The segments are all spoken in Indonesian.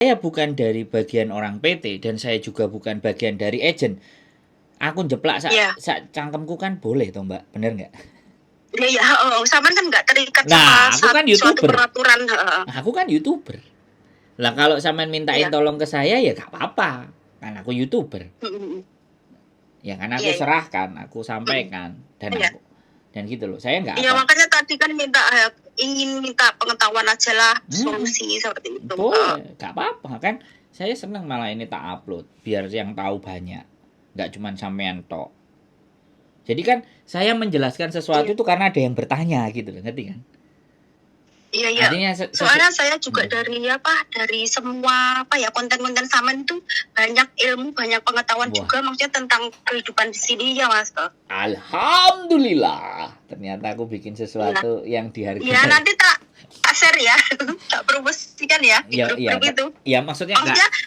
saya bukan dari bagian orang PT dan saya juga bukan bagian dari agent. Aku jeplak sak cangkemku kan boleh toh Mbak, bener nggak? Iya, sampean kan nggak terikat Nah, sama aku kan suatu YouTuber. peraturan. Aku kan YouTuber. Lah kalau sampean mintain tolong ke saya ya gak apa-apa. Kan aku YouTuber. Ya kan aku serahkan, aku sampaikan dan gitu loh. Saya nggak Iya, apa. makanya tadi kan ingin minta pengetahuan aja lah, solusi seperti itu. Boleh, gak apa-apa kan. Saya seneng malah ini tak upload biar yang tahu banyak. Nggak cuma sampean tok. Jadi kan saya menjelaskan sesuatu itu karena ada yang bertanya gitu loh, ngerti kan? Iya. Artinya soalnya saya juga dari semua konten-konten Samen itu banyak ilmu, banyak pengetahuan juga, maksudnya tentang kehidupan di sini ya Mas. Alhamdulillah, ternyata aku bikin sesuatu yang dihargai. Iya, nanti tak share ya, tak promosikan ya di grup itu. Iya, maksudnya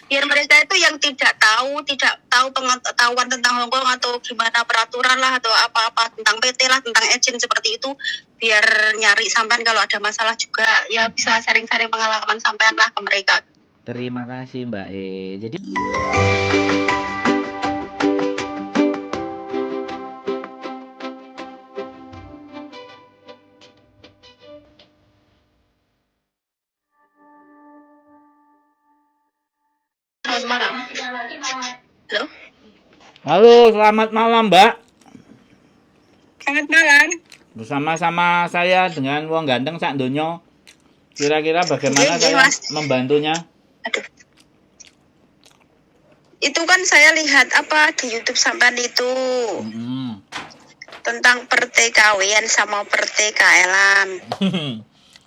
biar mereka itu yang tidak tahu pengetahuan tentang Hongkong atau gimana peraturan lah atau apa-apa tentang PT lah, tentang agent seperti itu, biar nyari sampean kalau ada masalah juga ya bisa sharing-sharing pengalaman sampean lah ke mereka. Terima kasih Mbak E. Jadi Selamat malam. Halo. Halo, selamat malam Mbak. Selamat malam. Bersama-sama saya dengan wong ganteng sak donya. Kira-kira bagaimana saya membantunya? Aduh. Itu kan saya lihat di YouTube sampean itu. Tentang perTKW-an sama perTKL-an.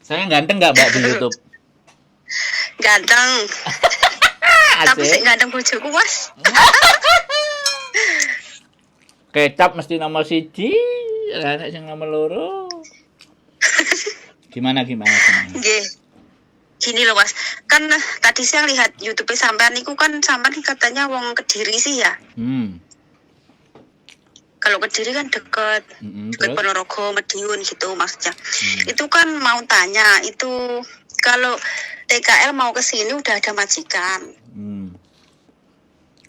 Saya ganteng nggak Mbak di YouTube? Ganteng. Tapi sih ganteng bojoku Mas. Kecap mesti nomor 1, anak sing nomor 2. Gimana? Nggih. Gini loh Mas, kan tadi saya lihat YouTube sampean niku kan sampean katanya wong Kediri sih ya. Kalau Kediri kan deket Ponorogo, Madiun gitu maksudnya. Itu kan mau tanya, itu kalau TKL mau ke sini udah ada majikan.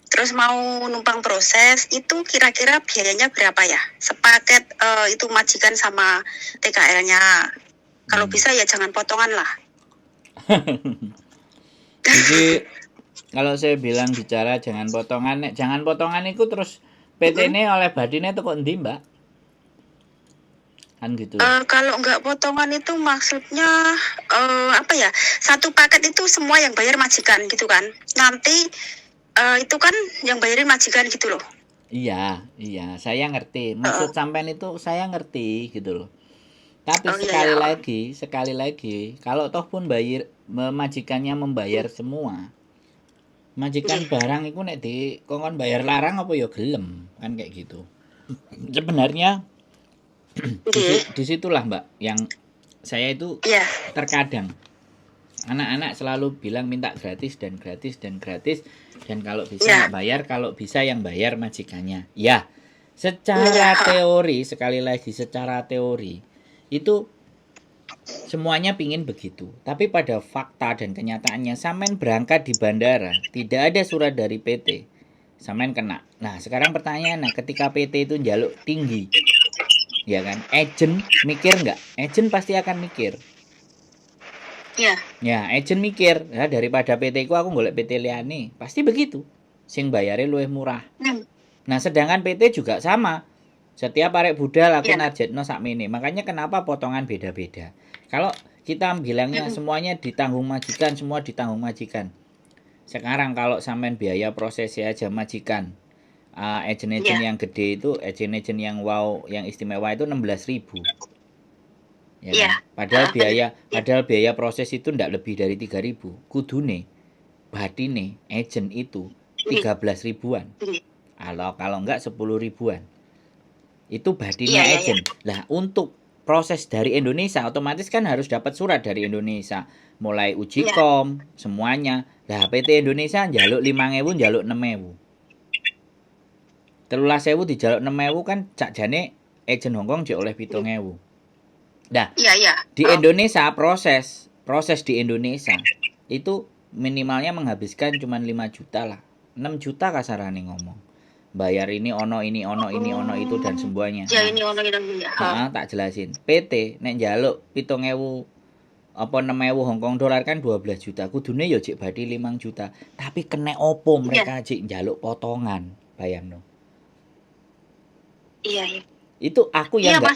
Terus mau numpang proses, itu kira-kira biayanya berapa ya? Sepaket itu majikan sama TKL-nya. Kalau bisa ya jangan potongan lah. Jadi kalau saya bilang bicara jangan potongan itu terus PT ini oleh badine itu kok endi Mbak? Kan gitu. Kalau nggak potongan itu maksudnya satu paket itu semua yang bayar majikan gitu kan? Nanti itu kan yang bayarin majikan gitu loh. Iya, saya ngerti. Maksud sampean itu saya ngerti gitu loh. Tapi sekali lagi, kalau toh pun majikannya membayar semua. Majikan barang itu nek dikongkon bayar larang apa ya gelem, kan kayak gitu. Sebenarnya disitulah Mbak yang saya itu terkadang anak-anak selalu bilang minta gratis dan kalau bisa nggak bayar, kalau bisa yang bayar majikannya. Ya, secara teori, sekali lagi secara teori itu semuanya pingin begitu, tapi pada fakta dan kenyataannya sampean berangkat di bandara tidak ada surat dari PT, sampean kena. Nah sekarang pertanyaannya, ketika PT itu njaluk tinggi, ya kan, agent mikir nggak? Agent pasti akan mikir. Ya, agent mikir, ya daripada PT ku aku golek PT liyane, pasti begitu. Sing bayare luwih murah. Nah sedangkan PT juga sama. Setiap arek budal aku narjetno sakmene. Makanya kenapa potongan beda-beda. Kalau kita bilangnya semuanya ditanggung majikan, semua ditanggung majikan. Sekarang kalau sampean biaya prosesnya aja majikan. Agent-agent yang gede itu, agent-agent yang yang istimewa itu 16.000. Ya kan? Padahal biaya proses itu ndak lebih dari 3.000. Kudune batine agent itu 13 ribuan. Kalau enggak 10 ribuan. Itu badinnya agent. Lah untuk proses dari Indonesia otomatis kan harus dapat surat dari Indonesia, mulai uji kom semuanya. Lah PT Indonesia njaluk 5.000, njaluk 6.000. 13.000 dijaluk 6.000 kan sakjane agent Hongkong jek oleh 7.000. Nah, di Indonesia proses di Indonesia itu minimalnya menghabiskan cuma 5 juta lah. 6 juta kasarane ngomong. Bayar ini ono itu dan semuanya. Ya ini ono itu ya. Tak jelasin. PT nek njaluk 7.000 apa 6.000 Hong Kong dolar kan 12 juta. Kudune yo jek bathi 5 juta. Tapi kena opo mereka jek njaluk potongan. Bayangno. Iya. Itu aku yang Mas,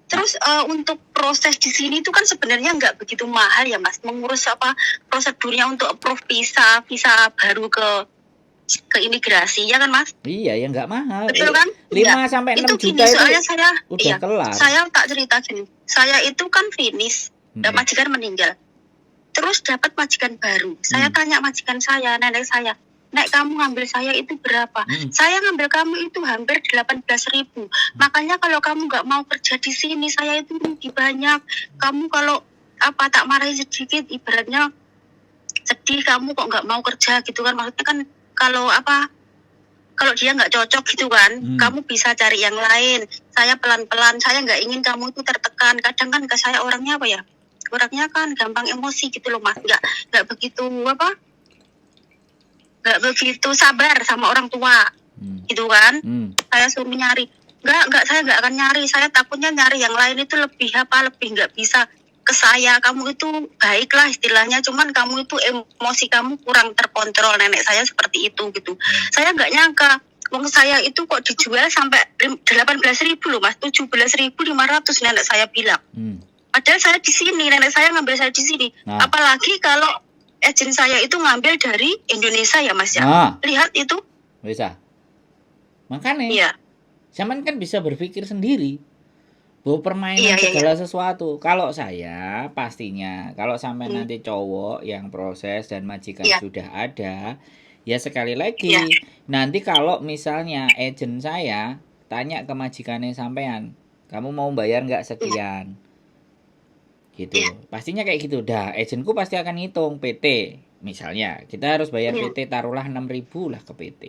terus untuk proses di sini itu kan sebenarnya nggak begitu mahal ya Mas, mengurus prosedurnya untuk approve visa baru ke imigrasi ya kan Mas? Iya ya nggak mahal. Betul kan? 5 sampai 6 juta gini, soalnya itu saya udah kelar. Saya tak cerita gini. Saya itu kan finish, dan majikan meninggal. Terus dapat majikan baru. Saya tanya majikan saya, nenek saya, "Nek, kamu ngambil saya itu berapa?" "Saya ngambil kamu itu hampir 18.000. Makanya kalau kamu nggak mau kerja di sini, saya itu rugi banyak. Kamu kalau tak marahi sedikit, ibaratnya sedih kamu kok nggak mau kerja gitu kan. Maksudnya kan kalau dia nggak cocok gitu kan, kamu bisa cari yang lain. Saya pelan-pelan, saya nggak ingin kamu itu tertekan. Kadang kan ke saya orangnya orangnya kan gampang emosi gitu loh Mas. Nggak begitu nggak begitu sabar sama orang tua gitu kan. Saya suruh nyari, saya nggak akan nyari. Saya takutnya nyari yang lain itu lebih nggak bisa ke saya. Kamu itu baiklah istilahnya, cuman kamu itu emosi kamu kurang terkontrol. Nenek saya seperti itu gitu. Saya nggak nyangka uang saya itu kok dijual sampai 18.000 loh Mas, 17.500 nenek saya bilang. Padahal saya di sini, nenek saya ngambil saya di sini. Apalagi kalau agen saya itu ngambil dari Indonesia ya Mas ya. Lihat itu. Bisa. Makanya. Iya. Zaman kan bisa berpikir sendiri. Bahwa permainan segala sesuatu. Kalau saya pastinya, kalau sampai nanti cowok yang proses dan majikan sudah ada, ya sekali lagi. Nanti kalau misalnya agen saya tanya ke majikannya sampean, kamu mau bayar nggak sekian? Gitu. Pastinya kayak gitu. Dah, agenku pasti akan ngitung PT. Misalnya, kita harus bayar PT taruhlah 6.000 lah ke PT.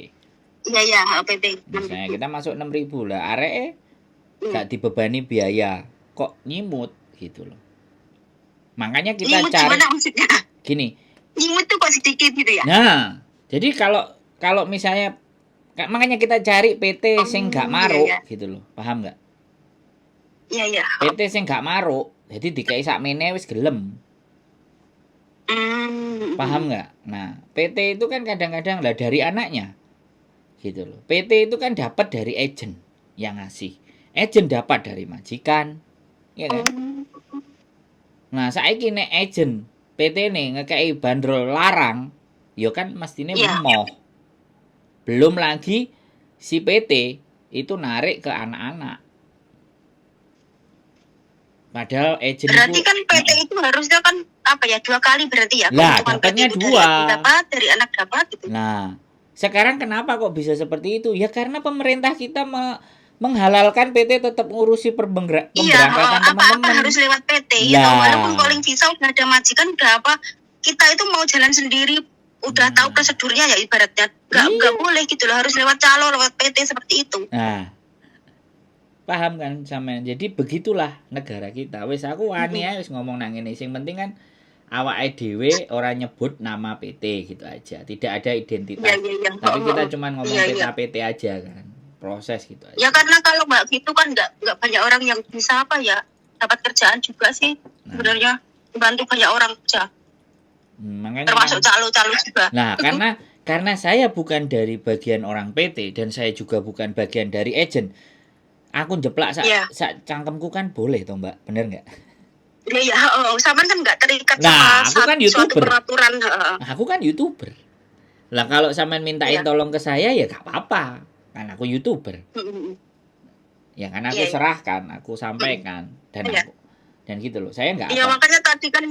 Iya, PT. Misalnya kita masuk 6.000 lah, arek gak dibebani biaya. Kok nyimut gitu loh. Makanya kita nyimut cari gimana maksudnya? Gini. Nyimut tuh kok sedikit gitu ya? Nah, jadi kalau misalnya makanya kita cari PT sing gak maruk gitu loh. Paham gak? Iya. PT sing gak maruk. Jadi dikai sakmene wis gelem. Paham nggak? Nah, PT itu kan kadang-kadang lah dari anaknya. Gitu loh. PT itu kan dapat dari agen yang ngasih. Agen dapat dari majikan. Ya kan? Nah, saiki nek agen PT nih ngekei bandrol larang, yo kan mestine emoh. Belum lagi si PT itu narik ke anak-anak. Padahal agen berarti kan PT itu harusnya kan 2 kali berarti ya? Lah, dapatnya 2. Dari anak dapat gitu. Nah, sekarang kenapa kok bisa seperti itu? Ya karena pemerintah kita menghalalkan PT tetap ngurusi pemberangkatan teman-teman. Apa harus lewat PT gitu. Walaupun calling visa udah ada majikan kita itu mau jalan sendiri udah tahu prosedurnya ya ibaratnya. Enggak boleh gitu loh, harus lewat calo, lewat PT seperti itu. Nah, paham kan sampean? Jadi begitulah negara kita. Wis aku wani ae wis ngomong nang ngene. Sing penting kan awake dhewe ora nyebut nama PT gitu aja. Tidak ada identitas. Tapi kita cuma ngomong PT aja kan. Proses gitu aja. Ya karena kalau enggak gitu kan enggak banyak orang yang bisa dapat kerjaan juga sih. Sebenarnya bantu banyak orang kerja. Makanya termasuk calo-calo juga. Nah, karena saya bukan dari bagian orang PT dan saya juga bukan bagian dari agen. Aku jeplak sak cangkemku kan boleh toh Mbak, bener nggak? Iya, sama kan nggak terikat sama kan suatu peraturan. Aku kan YouTuber. Lah kalau sampean mintain tolong ke saya ya gak apa-apa, kan aku YouTuber. Ya kan aku serahkan, aku sampaikan dan gitu loh. Saya nggak. Iya makanya tadi kan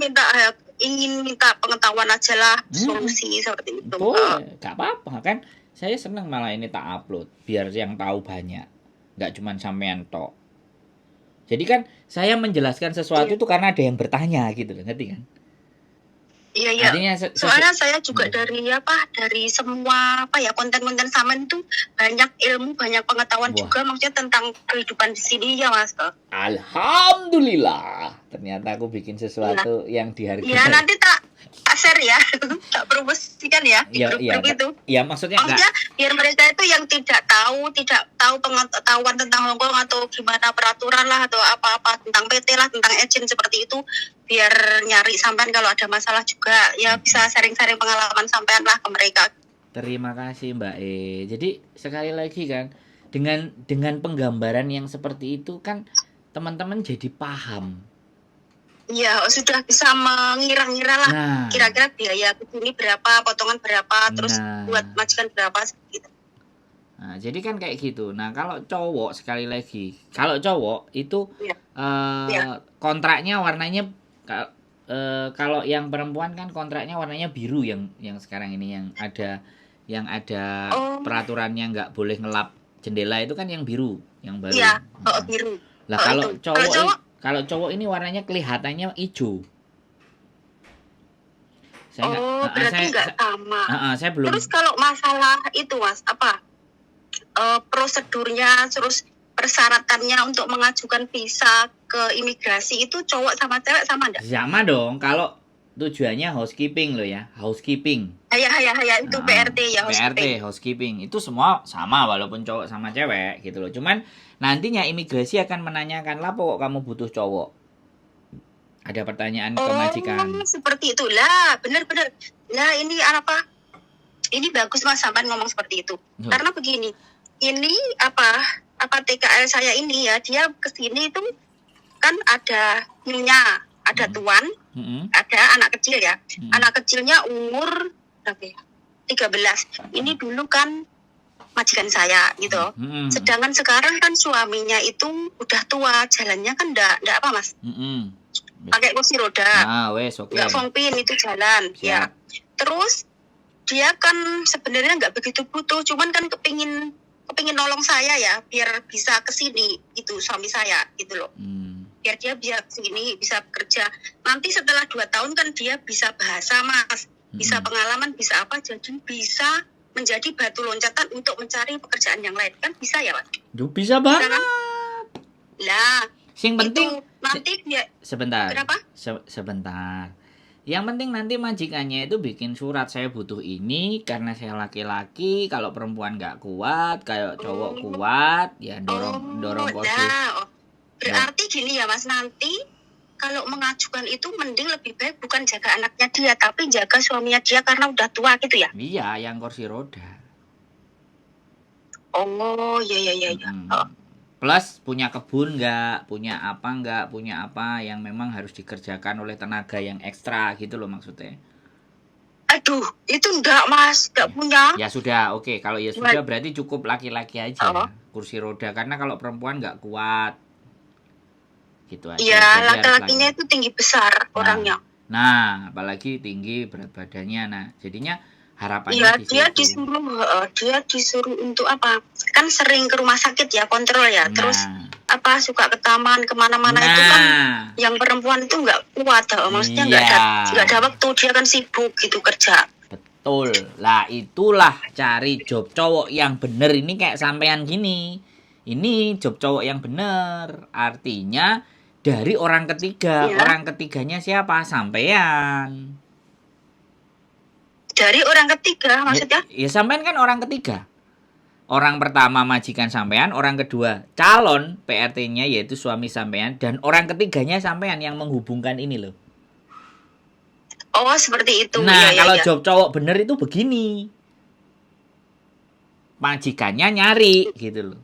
ingin minta pengetahuan aja lah solusi seperti itu. Boleh, gak apa-apa kan. Saya seneng malah ini tak upload biar yang tahu banyak. Nggak cuma sampean tok. Jadi kan saya menjelaskan sesuatu itu karena ada yang bertanya gitu loh, ngerti kan? Iya. Artinya soalnya saya juga dari semua konten-konten Samen itu banyak ilmu, banyak pengetahuan juga maksudnya tentang kehidupan di sini ya Mas. Alhamdulillah. Ternyata aku bikin sesuatu yang dihargai. Iya, nanti tak tak share ya, tak promosikan ya di grup-grup itu. Ya maksudnya biar mereka itu yang tidak tahu pengetahuan tentang Hongkong atau gimana peraturan lah atau apa-apa tentang PT lah, tentang agent seperti itu, biar nyari sampean kalau ada masalah juga ya bisa sharing-sharing pengalaman sampean lah ke mereka. Terima kasih Mbak Jadi sekali lagi kan dengan penggambaran yang seperti itu kan teman-teman jadi paham. Ya, sudah bisa mengira-ngira lah. Kira-kira biaya ini berapa, potongan berapa, terus buat majikan berapa gitu. Nah, jadi kan kayak gitu. Nah, kalau cowok sekali lagi, kalau cowok itu kontraknya warnanya kalau yang perempuan kan kontraknya warnanya biru yang sekarang ini yang ada peraturannya nggak boleh ngelap jendela itu kan yang biru, yang baru. Iya, biru. Lah kalau cowok ini warnanya kelihatannya hijau. Berarti nggak sama. Saya belum. Terus kalau masalah itu Mas, apa prosedurnya, terus persyaratannya untuk mengajukan visa ke imigrasi itu cowok sama cewek sama enggak? Sama dong. Kalau tujuannya housekeeping loh ya, housekeeping. Ya itu PRT ya, housekeeping. Itu semua sama walaupun cowok sama cewek gitu loh. Cuman nantinya imigrasi akan menanyakan lah kok kamu butuh cowok. Ada pertanyaan ke majikan. Seperti itulah, benar-benar. Lah ini apa? Ini bagus Mas sampean ngomong seperti itu. Karena begini, ini apa TKL saya ini ya, dia kesini itu kan ada nyonya, ada tuan, ada anak kecil ya. Anak kecilnya umur berapa ya? 13. Ini dulu kan majikan saya gitu. Sedangkan sekarang kan suaminya itu udah tua, jalannya kan enggak apa Mas. Pakai kursi roda. Enggak fongpin itu jalan. Siap. Ya. Terus dia kan sebenarnya enggak begitu butuh, cuman kan kepingin nolong saya ya, biar bisa kesini itu suami saya gitu loh. Biar dia bisa kesini, bisa bekerja. Nanti setelah 2 tahun kan dia bisa bahasa Mas, bisa pengalaman, bisa apa, jadi bisa menjadi batu loncatan untuk mencari pekerjaan yang lain. Kan bisa ya Mas? Bisa banget. Lah, yang penting nanti dia sebentar. Kenapa? Sebentar. Yang penting nanti majikannya itu bikin surat, saya butuh ini karena saya laki-laki, kalau perempuan nggak kuat, kayak cowok kuat, ya dorong kursi. Berarti gini ya Mas, nanti kalau mengajukan itu mending lebih baik bukan jaga anaknya dia, tapi jaga suaminya dia karena udah tua gitu ya? Iya, yang kursi roda. Iya. Plus punya kebun nggak, punya apa yang memang harus dikerjakan oleh tenaga yang ekstra gitu loh maksudnya. Aduh, itu enggak Mas, enggak punya. Ya sudah, oke. Kalau ya sudah berarti cukup laki-laki aja kursi roda, karena kalau perempuan nggak kuat. Gitu aja. Iya, laki-lakinya itu tinggi besar orangnya. Nah, apalagi tinggi berat badannya. Nah, jadinya harapannya dia disuruh untuk apa? Kan sering ke rumah sakit ya, kontrol ya. Terus apa suka ke taman kemana-mana itu kan yang perempuan itu nggak kuat, maksudnya nggak ada waktu, dia kan sibuk gitu kerja. Betul lah, itulah cari job cowok yang bener ini kayak sampean gini. Ini job cowok yang bener, artinya dari orang ketiga. Orang ketiganya siapa? Sampean. Dari orang ketiga maksudnya? Ya sampean kan orang ketiga. Orang pertama majikan sampean, orang kedua calon PRT-nya yaitu suami sampean, dan orang ketiganya sampean yang menghubungkan ini loh. Seperti itu. Nah, kalau job cowok bener itu begini. Majikannya nyari gitu loh.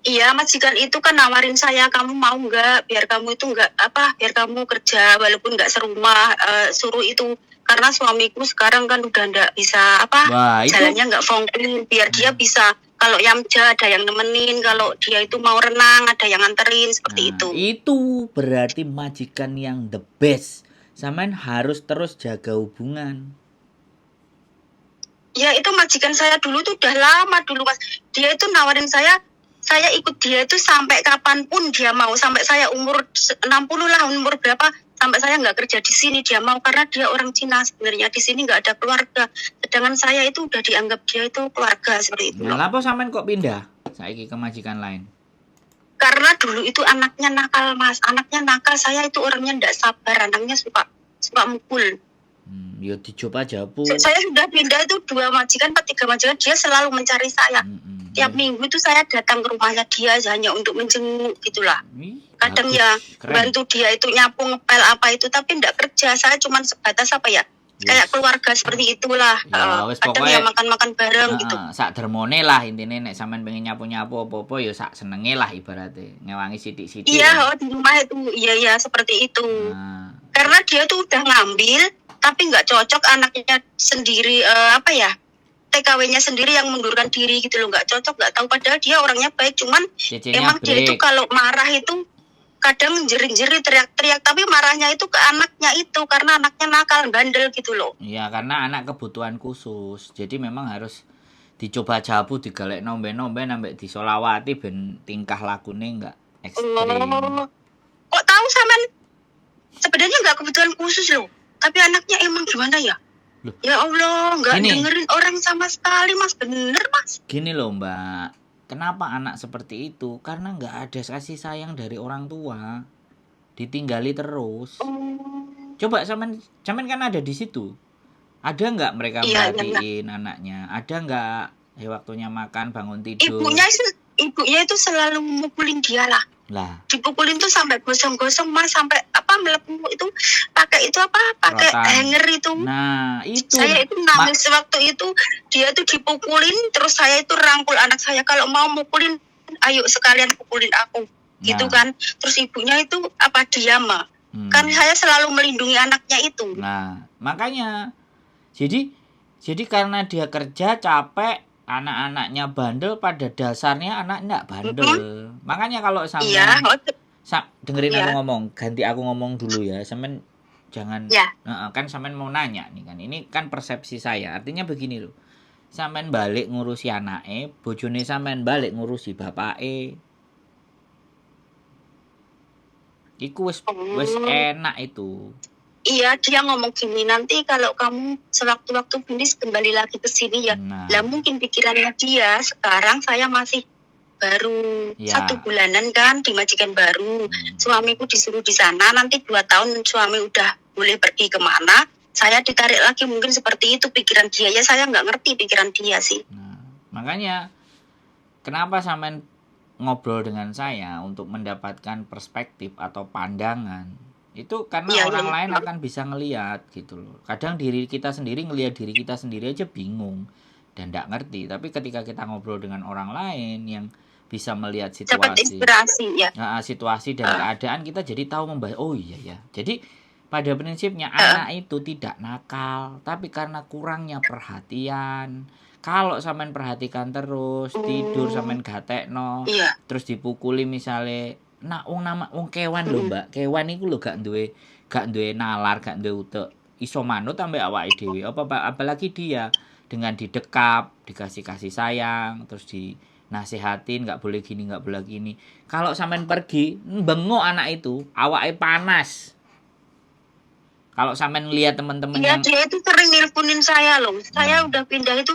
Iya, majikan itu kan nawarin saya, kamu mau nggak biar kamu itu biar kamu kerja walaupun nggak serumah, suruh itu. Karena suamiku sekarang kan udah nggak bisa jalannya nggak fongkin, biar dia bisa kalau yamja ada yang nemenin, kalau dia itu mau renang ada yang nganterin seperti itu. Itu berarti majikan yang the best. Sampean harus terus jaga hubungan. Ya itu majikan saya dulu tuh udah lama dulu Mas. Dia itu nawarin saya ikut dia itu sampai kapanpun dia mau, sampai saya umur 60 lah, umur berapa, sampai saya nggak kerja di sini dia mau, karena dia orang Cina sebenarnya, di sini nggak ada keluarga, sedangkan saya itu udah dianggap dia itu keluarga seperti itu. Nah, apa sampean kok pindah saiki ke majikan lain? Karena dulu itu anaknya nakal Mas, saya itu orangnya nggak sabar, anaknya suka suka mukul. Ya dicoba aja, Bu. Saya sudah pindah itu 2 majikan, 3 majikan, dia selalu mencari saya. Tiap minggu itu saya datang ke rumahnya dia hanya untuk menjenguk gitulah. Kadang Bagus, ya keren. bantu dia itu nyapu, ngepel apa itu, tapi enggak kerja. Saya cuma sebatas apa ya? Kayak keluarga seperti itulah. Ya, wis Kadang pokoknya ya makan-makan bareng gitu. Sak dermone lah intine nek sampean pengen nyapu-nyapu apa-apa ya sak senenge lah ibaratnya. Ngewangi sithik-sithik. Iya, di rumah itu iya seperti itu. Karena dia tuh udah ngambil tapi nggak cocok anaknya sendiri TKW-nya sendiri yang mundurkan diri gitu loh, nggak cocok, nggak tahu, padahal dia orangnya baik, cuman emang dia itu kalau marah itu kadang jerit-jerit, teriak-teriak, tapi marahnya itu ke anaknya itu karena anaknya nakal, bandel gitu loh. Iya, karena anak kebutuhan khusus. Jadi memang harus dicoba jabu, digalek nombe-nombe nambah disolawati ben tingkah lakune enggak ekstrim. Kok tahu sampean sebenarnya nggak kebutuhan khusus loh, tapi anaknya emang gimana ya? Loh. Ya Allah, nggak dengerin orang sama sekali, Mas. Bener, Mas. Gini loh, Mbak. Kenapa anak seperti itu? Karena nggak ada kasih sayang dari orang tua. Ditinggali terus. Coba sampean kan ada di situ. Ada nggak mereka merhatiin anaknya? Ada nggak waktunya makan, bangun tidur? Ibunya itu selalu memukulin dia lah. Dipukulin tuh sampai gosong-gosong, Mas, sampai melepuh itu pakai hanger itu. Nah, itu. Saya itu nangis waktu itu, dia tuh dipukulin, terus saya itu rangkul anak saya, kalau mau mukulin, ayo sekalian pukulin aku. Gitu kan. Terus ibunya itu diam. Kan saya selalu melindungi anaknya itu. Nah, makanya jadi karena dia kerja capek, anak-anaknya bandel, pada dasarnya anak enggak bandel. Makanya kalau sampean dengerin aku ngomong, ganti aku ngomong dulu ya. Sampean jangan kan sampean mau nanya nih kan. Ini kan persepsi saya. Artinya begini loh. Sampean balik ngurusi anake, bojone sampean balik ngurusi bapake. Iku wis enak itu. Iya, dia ngomong gini, nanti kalau kamu sewaktu-waktu finish kembali lagi ke sini ya. Lah mungkin pikirannya dia, sekarang saya masih baru 1 bulanan kan di majikan baru. Suamiku disuruh di sana, nanti 2 tahun suami udah boleh pergi kemana, saya ditarik lagi, mungkin seperti itu pikiran dia. Ya saya nggak ngerti pikiran dia sih. Makanya kenapa sampean ngobrol dengan saya untuk mendapatkan perspektif atau pandangan. Itu karena orang lain akan bisa ngelihat gitu loh. Kadang diri kita sendiri ngelihat diri kita sendiri aja bingung dan enggak ngerti. Tapi ketika kita ngobrol dengan orang lain yang bisa melihat situasi, situasi dan keadaan, kita jadi tahu membahas. Oh iya ya. Jadi pada prinsipnya anak itu tidak nakal, tapi karena kurangnya perhatian. Kalau sampean perhatikan terus, tidur sampean gatekno, terus dipukuli misalnya. Nah, wong kewan lho, Mbak. Kewan iku lho gak duwe nalar, gak duwe utek. Iso manut ambek awake dhewe. Apalagi dia dengan didekap, dikasih kasih sayang, terus dinasihatin, gak boleh gini, gak boleh gini. Kalau sampean pergi, bengok anak itu, awake panas. Kalau sampean lihat teman-teman yang dia itu sering nelponin saya loh. Saya udah pindah itu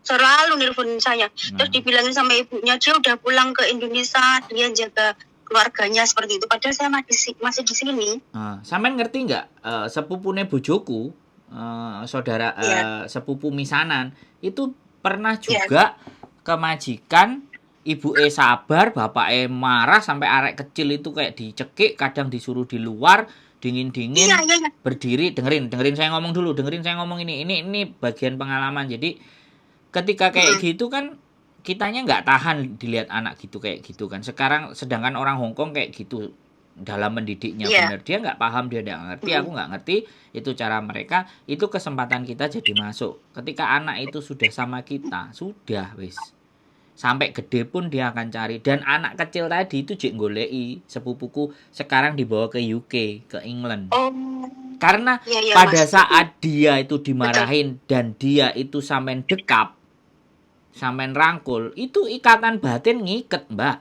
selalu nelponin saya. Terus dibilangin sama ibunya, dia udah pulang ke Indonesia, dia jaga keluarganya seperti itu, padahal saya masih di sini. Sampean ngerti nggak sepupune bojoku, saudara sepupu misanan itu pernah juga ke majikan, ibu sabar, bapak marah sampai arek kecil itu kayak dicekik, kadang disuruh di luar dingin-dingin berdiri. Dengerin saya ngomong dulu, ini bagian pengalaman. Jadi ketika kayak gitu kan kitanya nggak tahan dilihat anak gitu kayak gitu kan. Sedangkan orang Hongkong kayak gitu dalam mendidiknya benar, dia nggak paham, dia nggak ngerti, aku nggak ngerti itu cara mereka. Itu kesempatan kita jadi masuk. Ketika anak itu sudah sama kita, sudah wis sampai gede pun dia akan cari. Dan anak kecil tadi itu jek goleki sepupuku sekarang dibawa ke UK, ke England. Karena pada saat dia itu dimarahin dan dia itu sampean dekap, sampean rangkul, itu ikatan batin ngiket, Mbak.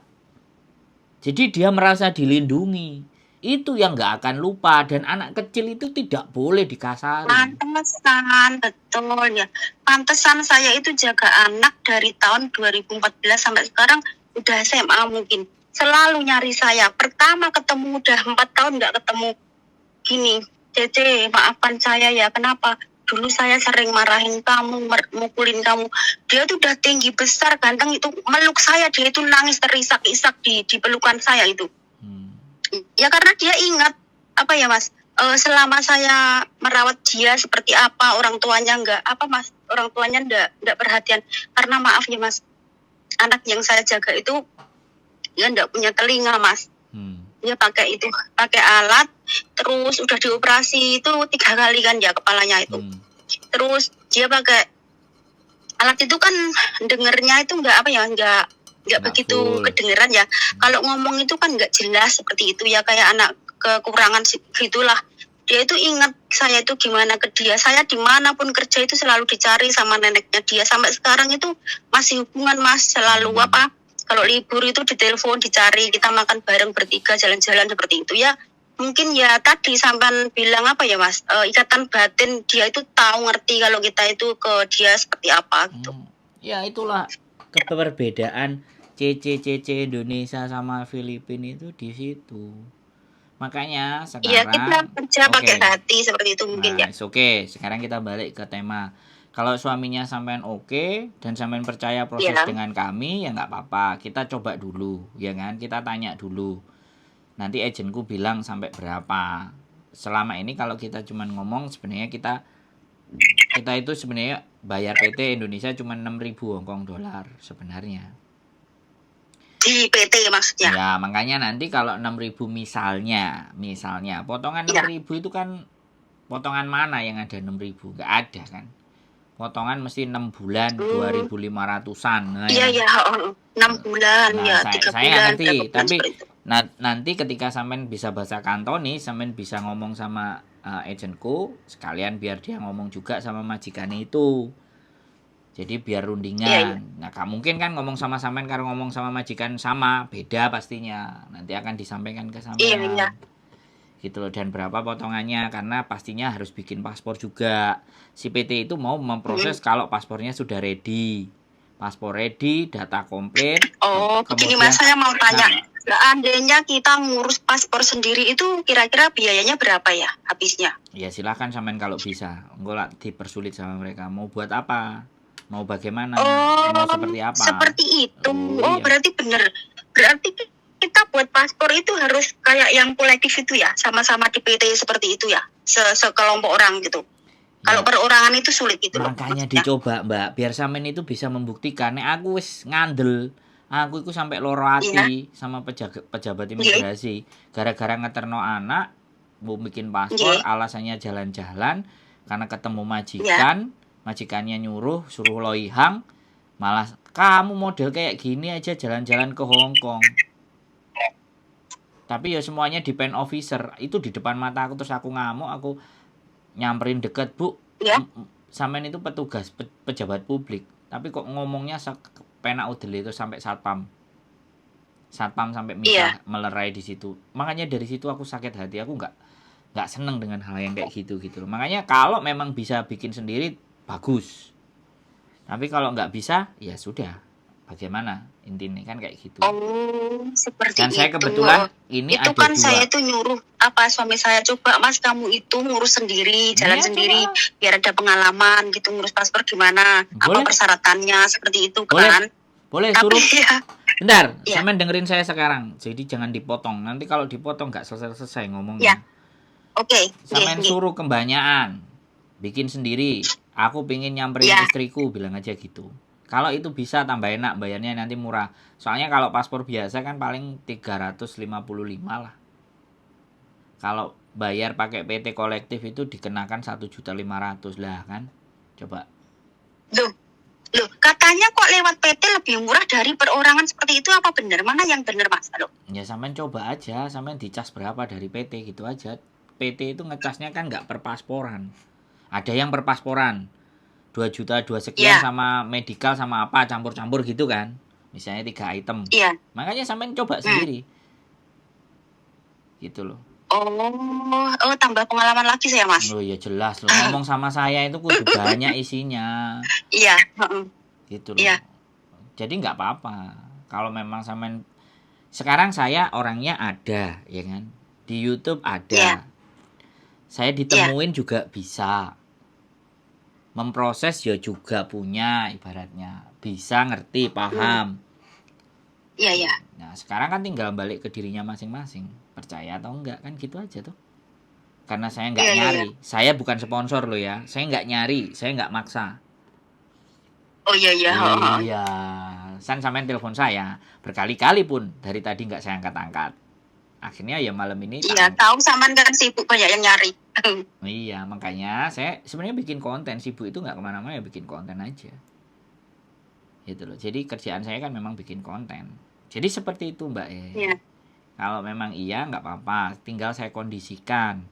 Jadi dia merasa dilindungi. Itu yang nggak akan lupa. Dan anak kecil itu tidak boleh dikasari. Pantesan, betul ya. Pantesan saya itu jaga anak dari tahun 2014 sampai sekarang udah SMA mungkin. Selalu nyari saya. Pertama ketemu udah 4 tahun nggak ketemu. Gini, Cece, maafkan saya ya, kenapa? Dulu saya sering marahin kamu, mukulin kamu. Dia tuh udah tinggi, besar, ganteng, itu meluk saya, dia itu nangis terisak-isak di pelukan saya itu. Ya karena dia ingat, apa ya Mas, selama saya merawat dia seperti apa, orang tuanya orang tuanya enggak perhatian. Karena maaf ya Mas, anak yang saya jaga itu dia enggak punya telinga Mas. Dia pakai alat, terus udah dioperasi itu 3 kali kan ya kepalanya itu. Terus dia pakai alat itu kan dengernya itu enggak begitu kedengeran ya. Kalau ngomong itu kan enggak jelas seperti itu ya, kayak anak kekurangan gitulah. Dia itu ingat saya itu gimana ke dia. Saya dimanapun kerja itu selalu dicari sama neneknya dia. Sampai sekarang itu masih hubungan Mas, selalu kalau libur itu ditelepon, dicari, kita makan bareng bertiga, jalan-jalan seperti itu ya. Mungkin ya tadi sampean bilang apa ya Mas, ikatan batin, dia itu tahu ngerti kalau kita itu ke dia seperti apa gitu. Ya itulah perbedaan CC Indonesia sama Filipina itu di situ. Makanya sekarang iya, kita kerja pakai hati seperti itu mungkin ya. Oke, sekarang kita balik ke tema. Kalau suaminya sampean oke dan sampean percaya proses dengan kami, ya nggak apa-apa. Kita coba dulu, ya kan? Kita tanya dulu. Nanti agenku bilang sampai berapa. Selama ini kalau kita cuma ngomong, sebenarnya kita itu sebenarnya bayar PT Indonesia cuma 6.000 Hongkong dolar sebenarnya. Di PT maksudnya? Ya, makanya nanti kalau 6.000 misalnya, potongan 6.000 itu kan potongan mana yang ada 6.000? Nggak ada kan? Potongan mesti 6 bulan 2.500-an. Nah, iya, 6 bulan ya, 3 saya bulan. Ngerti, tapi nanti ketika sampean bisa bahasa Kantonis, sampean bisa ngomong sama agentku, sekalian biar dia ngomong juga sama majikannya itu. Jadi biar rundingan. Nah, mungkin kan ngomong sama sampean kalau ngomong sama majikan sama, beda pastinya. Nanti akan disampaikan ke sampean. Iya. Gitu loh, dan berapa potongannya, karena pastinya harus bikin paspor juga. Si PT itu mau memproses kalau paspornya sudah ready. Paspor ready, data komplit. Begini Mas, saya mau tanya. Seandainya kita ngurus paspor sendiri itu kira-kira biayanya berapa ya habisnya? Ya silakan sampean kalau bisa. Enggak lah dipersulit sama mereka. Mau buat apa? Mau bagaimana? Mau seperti apa? Seperti itu. Iya. Berarti benar. Berarti kita buat paspor itu harus kayak yang kolektif itu ya, sama-sama di PT seperti itu ya, sekelompok orang gitu. Ya. Kalau perorangan itu sulit gitu. Makanya dicoba Mbak, biar sampean itu bisa membuktikan. Nek aku wis ngandel, aku itu sampai loro ati sama pejabat imigrasi. Gara-gara ngeterno anak, mau bikin paspor, alasannya jalan-jalan, karena ketemu majikan, majikannya nyuruh, suruh loihang, malah kamu model kayak gini aja jalan-jalan ke Hongkong. Tapi ya semuanya depend officer. Itu di depan mata aku, terus aku ngamuk, aku nyamperin deket, Bu. Sampean itu petugas, pejabat publik. Tapi kok ngomongnya penak udel itu sampai satpam. Satpam sampai misah, melerai di situ. Makanya dari situ aku sakit hati, aku nggak seneng dengan hal yang kayak gitu. Makanya kalau memang bisa bikin sendiri, bagus. Tapi kalau nggak bisa, ya sudah. Bagaimana intinya kan kayak gitu. Seperti dan saya kebetulan ini itu ada kan 2. Saya tuh nyuruh suami saya, coba Mas kamu itu ngurus sendiri, jalan sendiri, biar ada pengalaman gitu ngurus paspor gimana, apa persyaratannya seperti itu kan. Boleh suruh. Bentar, sampean dengerin saya sekarang. Jadi jangan dipotong. Nanti kalau dipotong nggak selesai ngomongnya. Oke. Sampean suruh kebanyakan, bikin sendiri. Aku pengen nyamperin istriku, bilang aja gitu. Kalau itu bisa tambah enak, bayarnya nanti murah. Soalnya kalau paspor biasa kan paling 355 lah. Kalau bayar pakai PT kolektif itu dikenakan 1.500.000 lah kan. Coba. Loh, katanya kok lewat PT lebih murah dari perorangan seperti itu, apa benar? Mana yang benar Mas? Ya sampean coba aja, sampean dicas berapa dari PT gitu aja. PT itu ngecasnya kan nggak per pasporan. Ada yang per pasporan. 2 juta 2 sekian sama medical sama apa campur-campur gitu kan. Misalnya 3 item. Makanya sampean coba sendiri. Gitu loh. Tambah pengalaman lagi saya Mas. Oh ya jelas loh. Ngomong sama saya itu kudu banyak isinya. Iya. Gitu loh. Jadi nggak apa-apa. Kalau memang sampean, sekarang saya orangnya ada, ya kan. Di YouTube ada. Saya ditemuin juga bisa. Memproses ya juga punya, ibaratnya. Bisa, ngerti, paham. Iya. Nah, sekarang kan tinggal balik ke dirinya masing-masing. Percaya atau enggak, kan gitu aja tuh. Karena saya nggak nyari. Saya bukan sponsor loh ya. Saya nggak nyari, saya nggak maksa. Oh iya. Iya. Sampai telepon saya. Berkali-kali pun. Dari tadi nggak saya angkat-angkat. Akhirnya ya malam ini. Iya, tahu Saman kan sibuk banyak yang nyari. Iya, makanya saya sebenarnya bikin konten. Sibuk itu nggak kemana-mana, ya bikin konten aja. Gitu loh. Jadi kerjaan saya kan memang bikin konten. Jadi seperti itu Mbak Iya. Kalau memang iya nggak apa-apa. Tinggal saya kondisikan.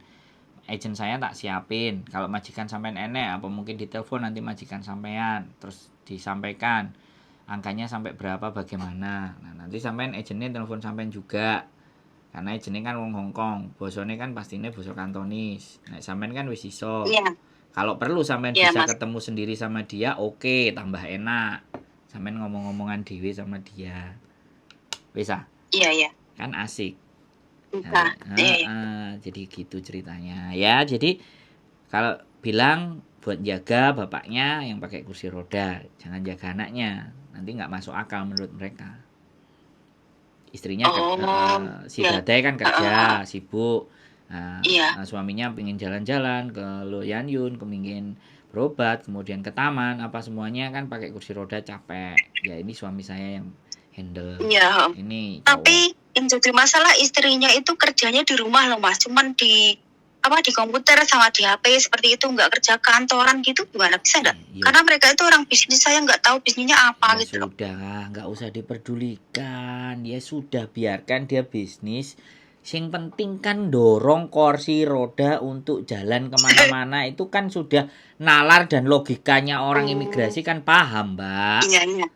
Agent saya tak siapin. Kalau majikan sampean enek, apa mungkin ditelepon nanti majikan sampean. Terus disampaikan. Angkanya sampai berapa, bagaimana. Nah, nanti sampean agentnya telepon sampean juga. Karena jeneng kan wong Hongkong, bosone kan pastinya basa Kantonis. Nek sampean kan wis iso. Iya. Kalau perlu sampean bisa ketemu sendiri sama dia, oke, tambah enak. Sampean ngomong-ngomongan dhewe sama dia. Bisa? Iya. Kan asik. Bisa. Jadi gitu ceritanya. Ya, jadi kalau bilang buat jaga bapaknya yang pakai kursi roda, jangan jaga anaknya. Nanti nggak masuk akal menurut mereka. Istrinya si Dadai kan kerja sibuk. Nah, suaminya pengen jalan-jalan ke Loyan Yun, pengen berobat, kemudian ke taman, apa semuanya kan pakai kursi roda capek. Ya ini suami saya yang handle. Iya. Ini. Tapi yang jadi masalah istrinya itu kerjanya di rumah loh Mas, cuman di komputer sama di HP seperti itu, nggak kerja kantoran gitu, gimana bisa nggak? Karena mereka itu orang bisnis, saya nggak tahu bisnisnya apa ya gitu. Sudah, nggak usah diperdulikan. Ya sudah, biarkan dia bisnis. Yang penting kan dorong kursi roda untuk jalan kemana-mana itu kan sudah nalar dan logikanya orang imigrasi kan paham, Mbak. Iya.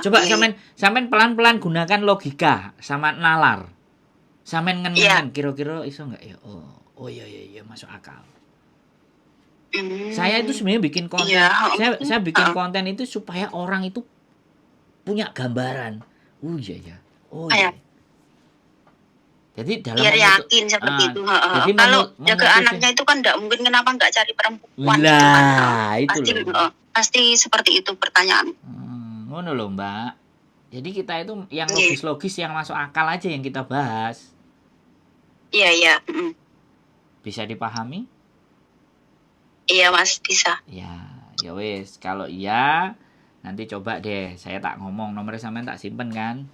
Coba sampean pelan-pelan gunakan logika sama nalar. Sampean ngenengan kira-kira iso enggak ya? Oh iya masuk akal. Saya itu sebenarnya bikin konten. Saya bikin konten itu supaya orang itu punya gambaran. Oh iya. Jadi dalam biar yakin seperti itu. Jadi kalau jaga anaknya itu kan enggak mungkin, kenapa enggak cari perempuan gitu kan. Pasti seperti itu pertanyaan. Ngono loh, Mbak. Jadi kita itu yang logis-logis yang masuk akal aja yang kita bahas. Iya. Bisa dipahami? Iya Mas, bisa. Ya wes, kalau iya nanti coba deh saya tak ngomong, nomornya sampean tak simpen kan?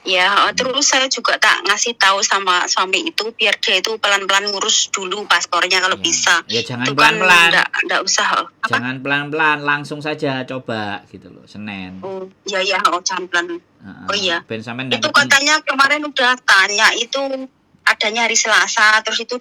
Ya, terus saya juga tak ngasih tahu sama suami itu biar dia itu pelan-pelan ngurus dulu paspornya kalau bisa. Ya jangan pelan-pelan. Enggak usah. Jangan pelan-pelan, langsung saja coba gitu loh, Senin. Iya, jangan pelan. Iya. Itu katanya kemarin udah tanya itu adanya hari Selasa, terus itu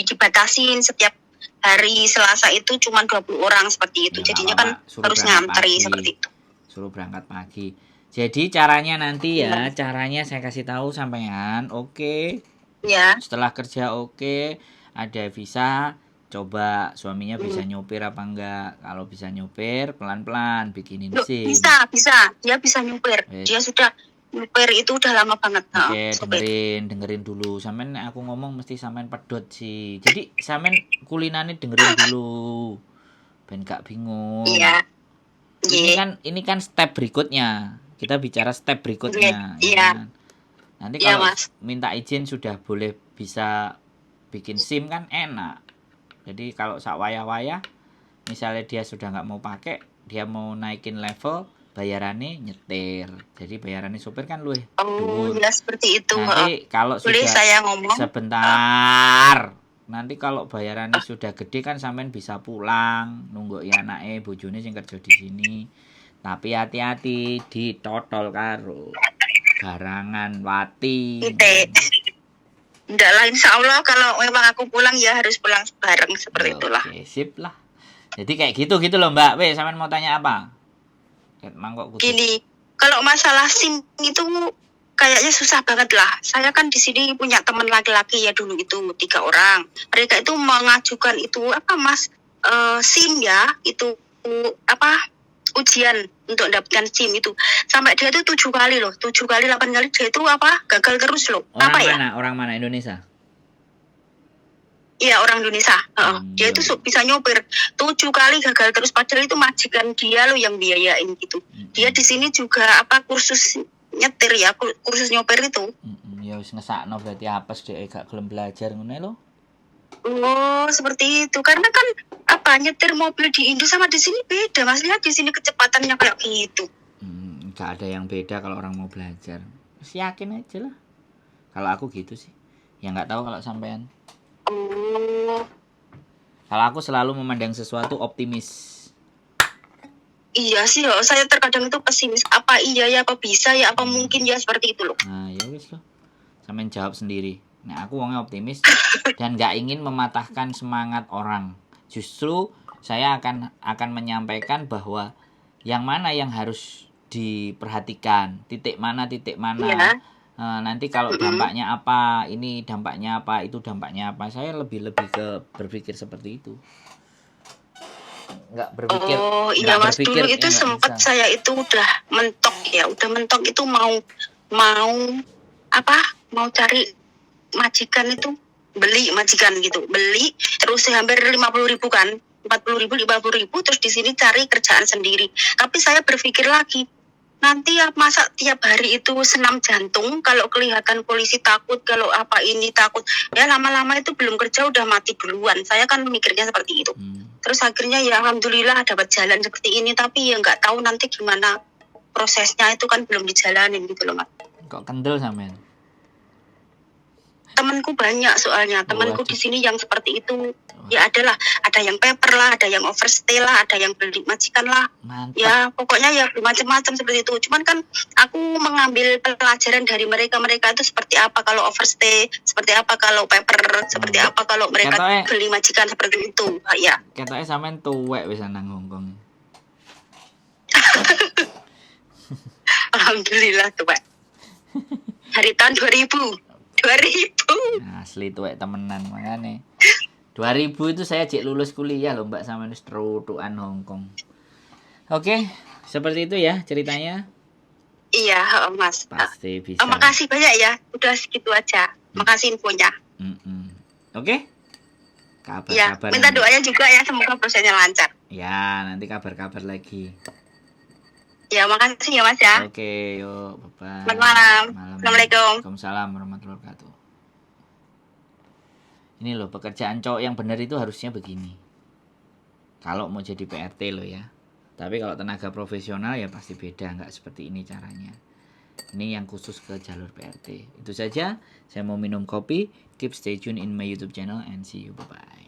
dibatasin setiap hari Selasa itu cuma 20 orang seperti itu. Jadinya kan harus ngantri seperti itu. Suruh berangkat pagi. Jadi caranya nanti caranya saya kasih tahu sampean, oke. Ya. Setelah kerja oke, ada visa, coba suaminya bisa nyopir apa enggak. Kalau bisa nyopir, pelan-pelan bikinin SIM. Bisa. Dia bisa nyopir. Dia sudah nyopir itu udah lama banget. Oke, dengerin dulu. Sampean aku ngomong mesti sampean pedot sih. Jadi sampean kulinane dengerin dulu. Ben gak bingung. Iya. Ini kan step berikutnya. Kita bicara step berikutnya. Iya. Nanti kalau minta izin sudah boleh bisa bikin SIM kan enak. Jadi kalau sak wayah-wayah, misalnya dia sudah nggak mau pakai, dia mau naikin level, bayarannya nyetir. Jadi bayarannya sopir kan luwih. Ya seperti itu. Nanti kalau boleh sudah saya ngomong? Sebentar. Nanti kalau bayarannya sudah gede kan sampean bisa pulang, nunggu anake bojone sing kerja di sini. Tapi hati-hati ditotol karo garangan wati. Enggak lah, insya Allah kalau memang aku pulang ya harus pulang bareng seperti itulah. Oke, sip lah. Jadi kayak gitu loh Mbak. Weh, sampean mau tanya apa? Gini, kalau masalah SIM itu kayaknya susah banget lah. Saya kan di sini punya teman laki-laki ya dulu itu 3 orang. Mereka itu mengajukan itu SIM ya, itu ujian untuk mendapatkan SIM itu. Sampai dia itu 7 kali loh, 7 kali 8 kali dia itu gagal terus loh. Orang mana Indonesia? Iya, orang Indonesia. Dia itu Iya. bisa nyopir 7 kali gagal terus, padahal itu majikan dia loh yang biayain gitu. Dia di sini juga kursus nyetir ya, kursus nyopir itu. Ya wis ngesakno berarti apes dhek gak gelem belajar ngene lho. Oh, seperti itu. Karena kan nyetir mobil di Indo sama di sini beda. Mas lihat di sini kecepatannya kayak gitu. Gak ada yang beda kalau orang mau belajar. Yakin aja lah. Kalau aku gitu sih. Ya nggak tahu kalau sampean. Oh. Kalau aku selalu memandang sesuatu optimis. Iya sih, saya terkadang itu pesimis. Apa iya ya, apa bisa ya, apa mungkin ya, seperti itu loh. Nah, ya wis loh. Sampean jawab sendiri. Nah, aku wongnya optimis dan nggak ingin mematahkan semangat orang. Justru saya akan menyampaikan bahwa yang mana yang harus diperhatikan, titik mana. Ya. Nanti kalau dampaknya apa, ini dampaknya apa, itu dampaknya apa. Saya lebih ke berpikir seperti itu. Nggak berpikir. Oh iya Mas, dulu itu sempat saya itu udah mentok itu mau cari majikan itu, beli majikan gitu, terus hampir 50.000 kan, 40.000, 50.000, terus di sini cari kerjaan sendiri. Tapi saya berpikir lagi, nanti ya masa tiap hari itu senam jantung, kalau kelihatan polisi takut, kalau apa ini takut, ya lama-lama itu belum kerja udah mati duluan. Saya kan mikirnya seperti itu. Terus akhirnya ya alhamdulillah dapat jalan seperti ini, tapi ya nggak tahu nanti gimana prosesnya, itu kan belum dijalanin gitu loh Mas. Kok kendel sampean? Temanku banyak soalnya, temanku di sini yang seperti itu. Ya ada yang paper lah, ada yang overstay lah, ada yang beli majikan lah. Mantap. Ya pokoknya ya macam-macam seperti itu. Cuman kan aku mengambil pelajaran dari mereka itu seperti apa kalau overstay, seperti apa kalau paper, seperti apa kalau mereka beli majikan seperti itu. Ya. Ketoke sampean tuwek wis nang Hongkong. Alhamdulillah tuh Pak. Dari tahun 2000. Asli tuwek temenan makane. 2000 itu saya cek lulus kuliah loh Mbak, sama wis terutukan Hongkong. Oke, seperti itu ya ceritanya. Iya, Mas. Pasti bisa. Makasih banyak ya. Udah segitu aja. Makasih infonya. Oke. Kabar-kabar. Ya, minta doanya juga ya, semoga prosesnya lancar. Ya, nanti kabar-kabar lagi. Ya, makasih ya Mas ya. Oke, yuk, bye-bye. Selamat malam. Assalamualaikum. Waalaikumsalam warahmatullahi wabarakatuh. Ini loh, pekerjaan cowok yang benar itu harusnya begini. Kalau mau jadi PRT loh ya. Tapi kalau tenaga profesional ya pasti beda, nggak seperti ini caranya. Ini yang khusus ke jalur PRT. Itu saja, saya mau minum kopi. Keep stay tune in my YouTube channel and see you, bye-bye.